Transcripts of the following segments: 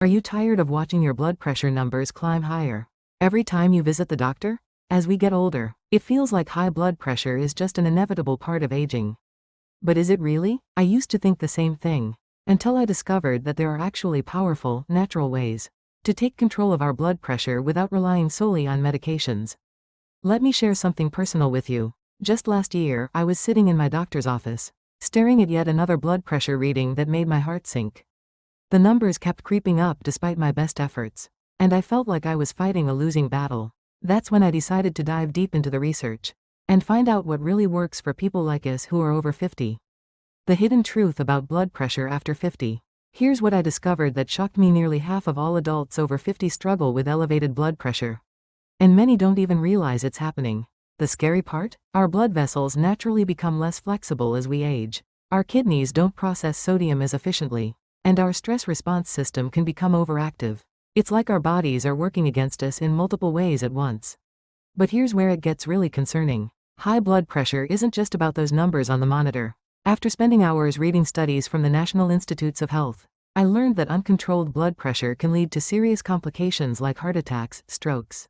Are you tired of watching your blood pressure numbers climb higher every time you visit the doctor? As we get older, it feels like high blood pressure is just an inevitable part of aging. But is it really? I used to think the same thing, until I discovered that there are actually powerful, natural ways to take control of our blood pressure without relying solely on medications. Let me share something personal with you. Just last year, I was sitting in my doctor's office, staring at yet another blood pressure reading that made my heart sink. The numbers kept creeping up despite my best efforts, and I felt like I was fighting a losing battle. That's when I decided to dive deep into the research and find out what really works for people like us who are over 50. The hidden truth about blood pressure after 50. Here's what I discovered that shocked me: nearly half of all adults over 50 struggle with elevated blood pressure. And many don't even realize it's happening. The scary part? Our blood vessels naturally become less flexible as we age. Our kidneys don't process sodium as efficiently, and our stress response system can become overactive. It's like our bodies are working against us in multiple ways at once. But here's where it gets really concerning. High blood pressure isn't just about those numbers on the monitor. After spending hours reading studies from the National Institutes of Health, I learned that uncontrolled blood pressure can lead to serious complications like heart attacks, strokes,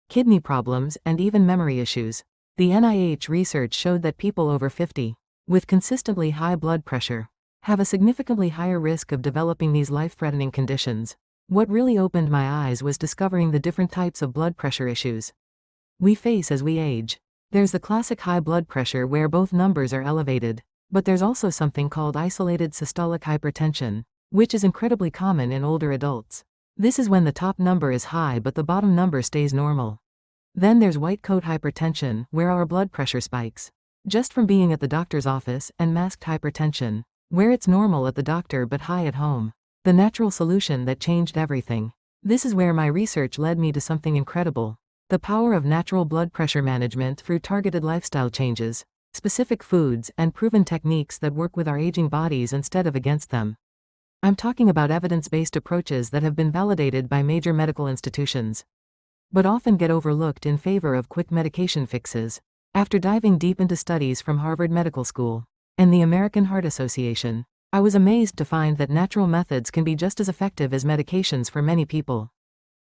kidney problems, and even memory issues. The NIH research showed that people over 50, with consistently high blood pressure, have a significantly higher risk of developing these life-threatening conditions. What really opened my eyes was discovering the different types of blood pressure issues we face as we age. There's the classic high blood pressure where both numbers are elevated, but there's also something called isolated systolic hypertension, which is incredibly common in older adults. This is when the top number is high but the bottom number stays normal. Then there's white coat hypertension, where our blood pressure spikes just from being at the doctor's office, and masked hypertension, where it's normal at the doctor but high at home. The natural solution that changed everything. This is where my research led me to something incredible. The power of natural blood pressure management through targeted lifestyle changes, specific foods, and proven techniques that work with our aging bodies instead of against them. I'm talking about evidence-based approaches that have been validated by major medical institutions, but often get overlooked in favor of quick medication fixes. After diving deep into studies from Harvard Medical School and the American Heart Association, I was amazed to find that natural methods can be just as effective as medications for many people,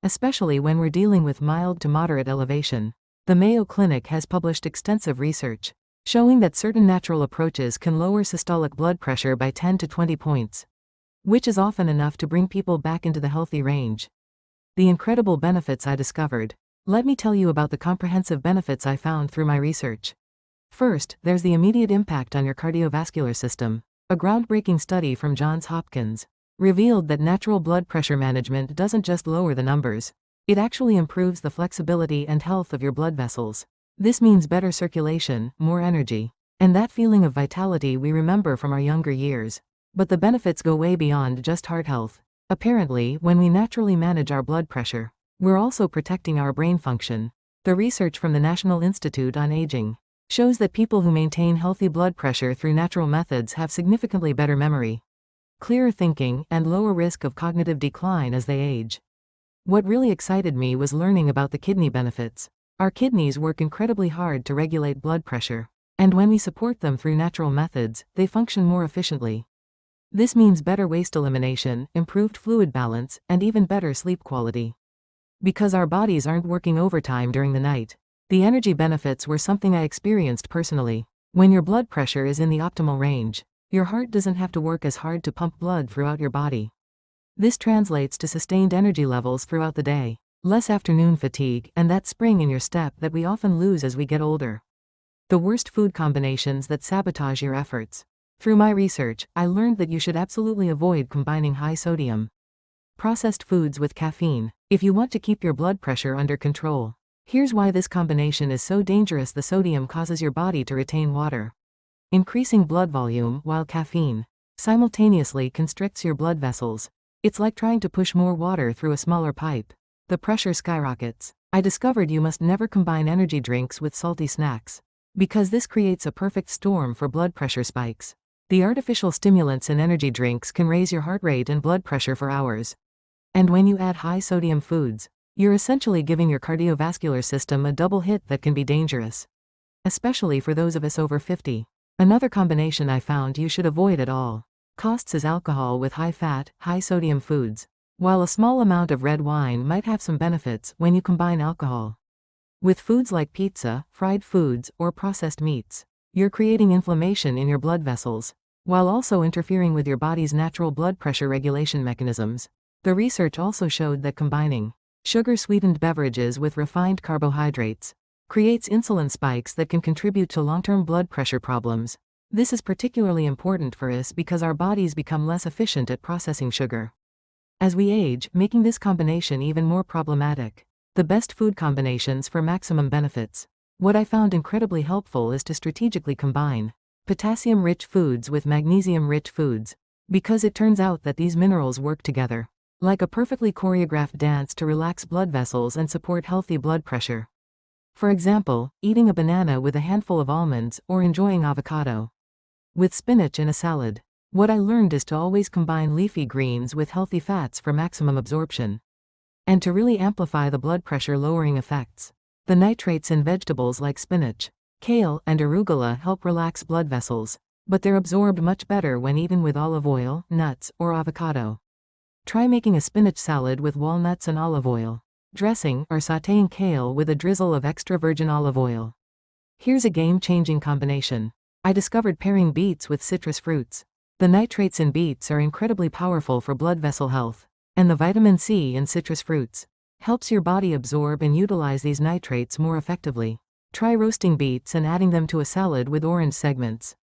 especially when we're dealing with mild to moderate elevation. The Mayo Clinic has published extensive research showing that certain natural approaches can lower systolic blood pressure by 10 to 20 points, which is often enough to bring people back into the healthy range. The incredible benefits I discovered. Let me tell you about the comprehensive benefits I found through my research. First, there's the immediate impact on your cardiovascular system. A groundbreaking study from Johns Hopkins revealed that natural blood pressure management doesn't just lower the numbers, it actually improves the flexibility and health of your blood vessels. This means better circulation, more energy, and that feeling of vitality we remember from our younger years. But the benefits go way beyond just heart health. Apparently, when we naturally manage our blood pressure, we're also protecting our brain function. The research from the National Institute on Aging shows that people who maintain healthy blood pressure through natural methods have significantly better memory, clearer thinking, and lower risk of cognitive decline as they age. What really excited me was learning about the kidney benefits. Our kidneys work incredibly hard to regulate blood pressure, and when we support them through natural methods, they function more efficiently. This means better waste elimination, improved fluid balance, and even better sleep quality. Because our bodies aren't working overtime during the night. The energy benefits were something I experienced personally. When your blood pressure is in the optimal range, your heart doesn't have to work as hard to pump blood throughout your body. This translates to sustained energy levels throughout the day, less afternoon fatigue, and that spring in your step that we often lose as we get older. The worst food combinations that sabotage your efforts. Through my research, I learned that you should absolutely avoid combining high sodium processed foods with caffeine if you want to keep your blood pressure under control. Here's why this combination is so dangerous. The sodium causes your body to retain water, increasing blood volume, while caffeine simultaneously constricts your blood vessels. It's like trying to push more water through a smaller pipe. The pressure skyrockets. I discovered you must never combine energy drinks with salty snacks, because this creates a perfect storm for blood pressure spikes. The artificial stimulants in energy drinks can raise your heart rate and blood pressure for hours. And when you add high sodium foods, you're essentially giving your cardiovascular system a double hit that can be dangerous, especially for those of us over 50. Another combination I found you should avoid at all costs is alcohol with high-fat, high-sodium foods. while a small amount of red wine might have some benefits when you combine alcohol with foods like pizza, fried foods, or processed meats. You're creating inflammation in your blood vessels, while also interfering with your body's natural blood pressure regulation mechanisms. The research also showed that combining sugar-sweetened beverages with refined carbohydrates creates insulin spikes that can contribute to long-term blood pressure problems. This is particularly important for us because our bodies become less efficient at processing sugar as we age, making this combination even more problematic. The best food combinations for maximum benefits. What I found incredibly helpful is to strategically combine potassium-rich foods with magnesium-rich foods, because it turns out that these minerals work together like a perfectly choreographed dance to relax blood vessels and support healthy blood pressure. For example, eating a banana with a handful of almonds or enjoying avocado with spinach in a salad. What I learned is to always combine leafy greens with healthy fats for maximum absorption and to really amplify the blood pressure lowering effects. The nitrates in vegetables like spinach, kale, and arugula help relax blood vessels, but they're absorbed much better when eaten with olive oil, nuts, or avocado. Try making a spinach salad with walnuts and olive oil, dressing, or sautéing kale with a drizzle of extra virgin olive oil. Here's a game-changing combination. I discovered pairing beets with citrus fruits. The nitrates in beets are incredibly powerful for blood vessel health, and the vitamin C in citrus fruits helps your body absorb and utilize these nitrates more effectively. Try roasting beets and adding them to a salad with orange segments.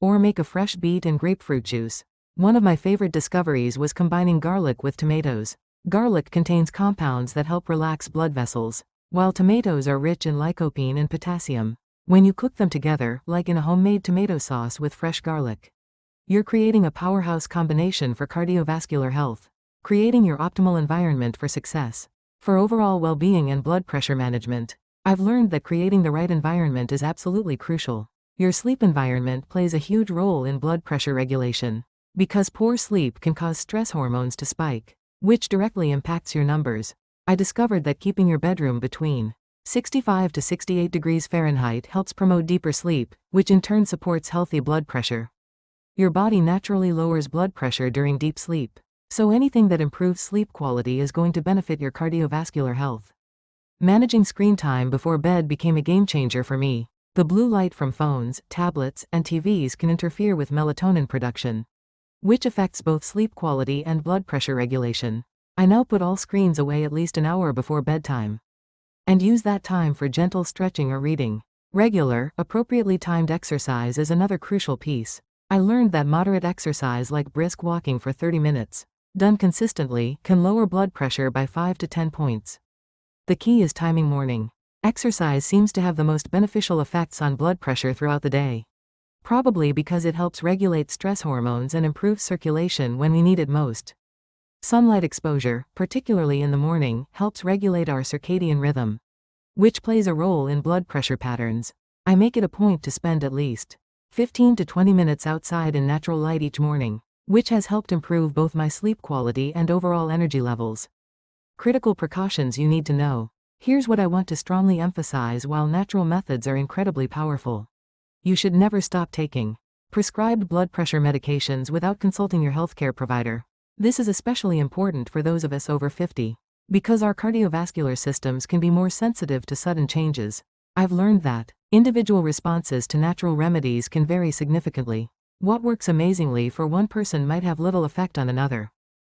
Or make a fresh beet and grapefruit juice. One of my favorite discoveries was combining garlic with tomatoes. Garlic contains compounds that help relax blood vessels, while tomatoes are rich in lycopene and potassium. When you cook them together, like in a homemade tomato sauce with fresh garlic, you're creating a powerhouse combination for cardiovascular health, creating your optimal environment for success. For overall well-being and blood pressure management, I've learned that creating the right environment is absolutely crucial. Your sleep environment plays a huge role in blood pressure regulation, because poor sleep can cause stress hormones to spike, which directly impacts your numbers. I discovered that keeping your bedroom between 65 to 68 degrees Fahrenheit helps promote deeper sleep, which in turn supports healthy blood pressure. Your body naturally lowers blood pressure during deep sleep, so anything that improves sleep quality is going to benefit your cardiovascular health. Managing screen time before bed became a game changer for me. The blue light from phones, tablets, and TVs can interfere with melatonin production, which affects both sleep quality and blood pressure regulation. I now put all screens away at least an hour before bedtime, and use that time for gentle stretching or reading. Regular, appropriately timed exercise is another crucial piece. I learned that moderate exercise like brisk walking for 30 minutes, done consistently, can lower blood pressure by 5 to 10 points. The key is timing morning exercise seems to have the most beneficial effects on blood pressure throughout the day, probably because it helps regulate stress hormones and improve circulation when we need it most. Sunlight exposure, particularly in the morning, helps regulate our circadian rhythm, which plays a role in blood pressure patterns. I make it a point to spend at least 15 to 20 minutes outside in natural light each morning, which has helped improve both my sleep quality and overall energy levels. Critical precautions you need to know. Here's what I want to strongly emphasize. While natural methods are incredibly powerful, you should never stop taking prescribed blood pressure medications without consulting your healthcare provider. This is especially important for those of us over 50, because our cardiovascular systems can be more sensitive to sudden changes. I've learned that individual responses to natural remedies can vary significantly. What works amazingly for one person might have little effect on another,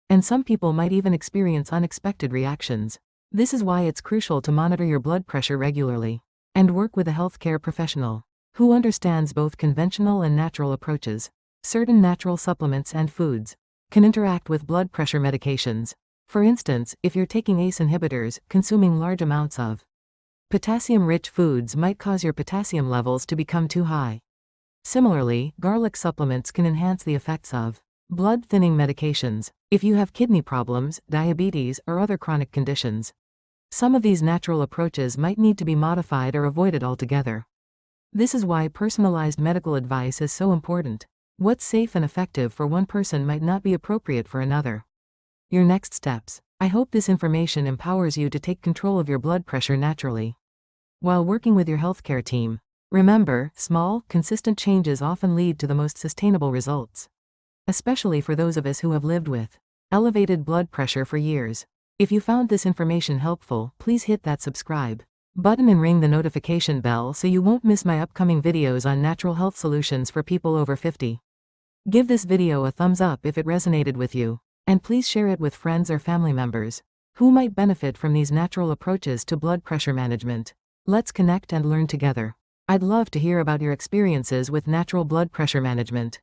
and some people might even experience unexpected reactions. This is why it's crucial to monitor your blood pressure regularly and work with a healthcare professional who understands both conventional and natural approaches. Certain natural supplements and foods can interact with blood pressure medications. For instance, if you're taking ACE inhibitors, consuming large amounts of potassium-rich foods might cause your potassium levels to become too high. Similarly, garlic supplements can enhance the effects of blood-thinning medications if you have kidney problems, diabetes, or other chronic conditions. Some of these natural approaches might need to be modified or avoided altogether. This is why personalized medical advice is so important. What's safe and effective for one person might not be appropriate for another. Your next steps. I hope this information empowers you to take control of your blood pressure naturally while working with your healthcare team. Remember, small, consistent changes often lead to the most sustainable results, especially for those of us who have lived with elevated blood pressure for years. If you found this information helpful, please hit that subscribe button and ring the notification bell so you won't miss my upcoming videos on natural health solutions for people over 50. Give this video a thumbs up if it resonated with you, and please share it with friends or family members who might benefit from these natural approaches to blood pressure management. Let's connect and learn together. I'd love to hear about your experiences with natural blood pressure management.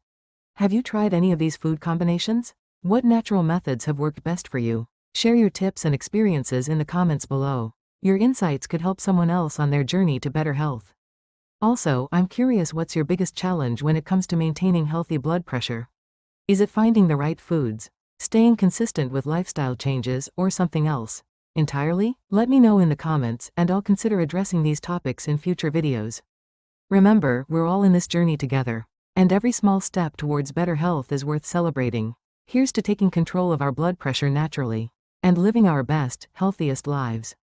Have you tried any of these food combinations? What natural methods have worked best for you? Share your tips and experiences in the comments below. Your insights could help someone else on their journey to better health. Also, I'm curious, what's your biggest challenge when it comes to maintaining healthy blood pressure? Is it finding the right foods, staying consistent with lifestyle changes, or something else entirely? Let me know in the comments, and I'll consider addressing these topics in future videos. Remember, we're all in this journey together, and every small step towards better health is worth celebrating. Here's to taking control of our blood pressure naturally and living our best, healthiest lives.